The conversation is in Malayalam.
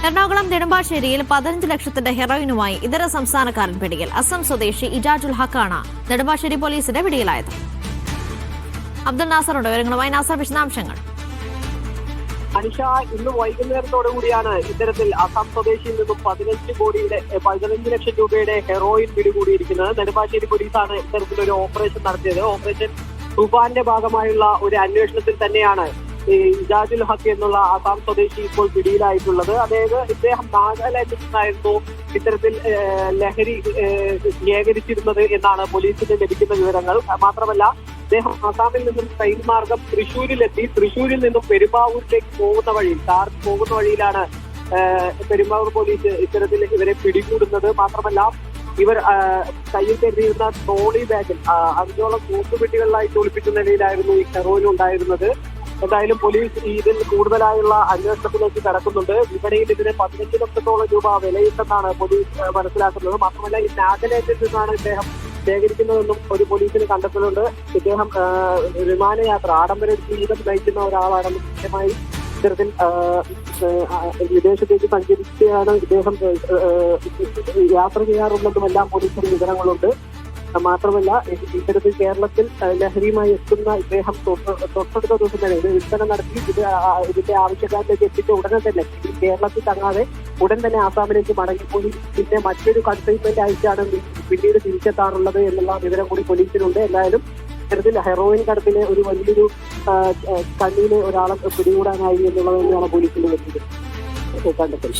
എറണാകുളം നെടുമ്പാശ്ശേരിയിൽ 15 ലക്ഷത്തിന്റെ ഹെറോയിനുമായി ഇതര സംസ്ഥാനക്കാരൻ പിടിയിൽ. അസം സ്വദേശി ഇജാജുൽ ഹക്കാണ് നെടുമ്പാശ്ശേരി പോലീസിന്റെ പിടിയിലായത്. അബ്ദുൽ നാസറുണ്ട് വിവരങ്ങളുമായി. നാസർ, വിശദാംശങ്ങൾ. അനിഷ, ഇന്ന് വൈകുന്നേരത്തോടുകൂടിയാണ് ഇത്തരത്തിൽ അസം സ്വദേശിയിൽ നിന്നും 15 ലക്ഷം രൂപയുടെ ഹെറോയിൻ പിടികൂടിയിരിക്കുന്നത്. നെടുമ്പാശ്ശേരി പോലീസാണ് ഇത്തരത്തിലൊരു ഓപ്പറേഷൻ നടത്തിയത്. ഓപ്പറേഷൻ തുഫാന്റെ ഭാഗമായുള്ള ഒരു അന്വേഷണത്തിൽ തന്നെയാണ് ഇജാജുൽ ഹക്ക് എന്നുള്ള അസം സ്വദേശി ഇപ്പോൾ പിടിയിലായിട്ടുള്ളത്. അതായത് ഇദ്ദേഹം നാഗാലാൻഡിൽ നിന്നായിരുന്നു ഇത്തരത്തിൽ ലഹരി ശേഖരിച്ചിരുന്നത് എന്നാണ് പോലീസിന് ലഭിക്കുന്ന വിവരങ്ങൾ. മാത്രമല്ല, അദ്ദേഹം അസാമിൽ നിന്നും ട്രെയിൻ മാർഗം തൃശ്ശൂരിലെത്തി തൃശ്ശൂരിൽ നിന്നും പെരുമ്പാവൂരിലേക്ക് പോകുന്ന വഴിയിലാണ് പെരുമ്പാവൂർ പോലീസ് ഇത്തരത്തിൽ ഇവരെ പിടികൂടുന്നത്. മാത്രമല്ല, ഇവർ കയ്യിൽ കരുതിയിരുന്ന ട്രോളി ബാഗിൽ 5ഓളം കൂട്ടുപെട്ടികളിലായിട്ട് ഒളിപ്പിച്ച നിലയിലായിരുന്നു ഈ ഹെറോയിൻ ഉണ്ടായിരുന്നത്. എന്തായാലും പോലീസ് ഇതിൽ കൂടുതലായുള്ള അന്വേഷണത്തിലേക്ക് കടക്കുന്നുണ്ട്. വിപണിയിൽ ഇതിന് 15 ലക്ഷത്തോളം രൂപ വിലയിട്ടെന്നാണ് പോലീസ് മനസ്സിലാക്കുന്നത്. മാത്രമല്ല, ഈ നാഗാലാൻഡിൽ നിന്നാണ് ഇദ്ദേഹം ശേഖരിക്കുന്നതെന്നും ഒരു പോലീസിന് കണ്ടെത്തലുണ്ട്. ഇദ്ദേഹം വിമാനയാത്ര, ആഡംബര ജീവിതം നയിക്കുന്ന ഒരാളാണെന്നും കൃത്യമായി ഇത്തരത്തിൽ വിദേശത്തേക്ക് സഞ്ചരിച്ചാണ് ഇദ്ദേഹം യാത്ര ചെയ്യാറുള്ളതുമെല്ലാം പോലീസിന് വിവരങ്ങളുണ്ട്. മാത്രമല്ല, ഇത്തരത്തിൽ കേരളത്തിൽ ലഹരിയുമായി എത്തുന്ന ഇദ്ദേഹം തൊട്ടടുത്ത ദിവസം തന്നെ ഇത് വിൽപ്പന നടത്തി ഇതിന്റെ ആവശ്യക്കാരിലേക്ക് എത്തിച്ച ഉടനെ തന്നെ കേരളത്തിൽ തങ്ങാതെ ഉടൻ തന്നെ ആസാമിലേക്ക് മടങ്ങിപ്പോയി പിന്നെ മറ്റൊരു കൺസൈൻമെന്റ് അയച്ചാണ് പിന്നീട് തിരിച്ചെത്താറുള്ളത് എന്നുള്ള വിവരം കൂടി പോലീസിനുണ്ട്. എന്തായാലും ഇത്തരത്തിൽ ഹെറോയിൻ കടത്തിലെ ഒരു വലിയൊരു കണ്ണിലെ ഒരാളെ പിടികൂടാനായി എന്നുള്ളത് തന്നെയാണ് പോലീസിന്റെ കണ്ടെത്തൽ.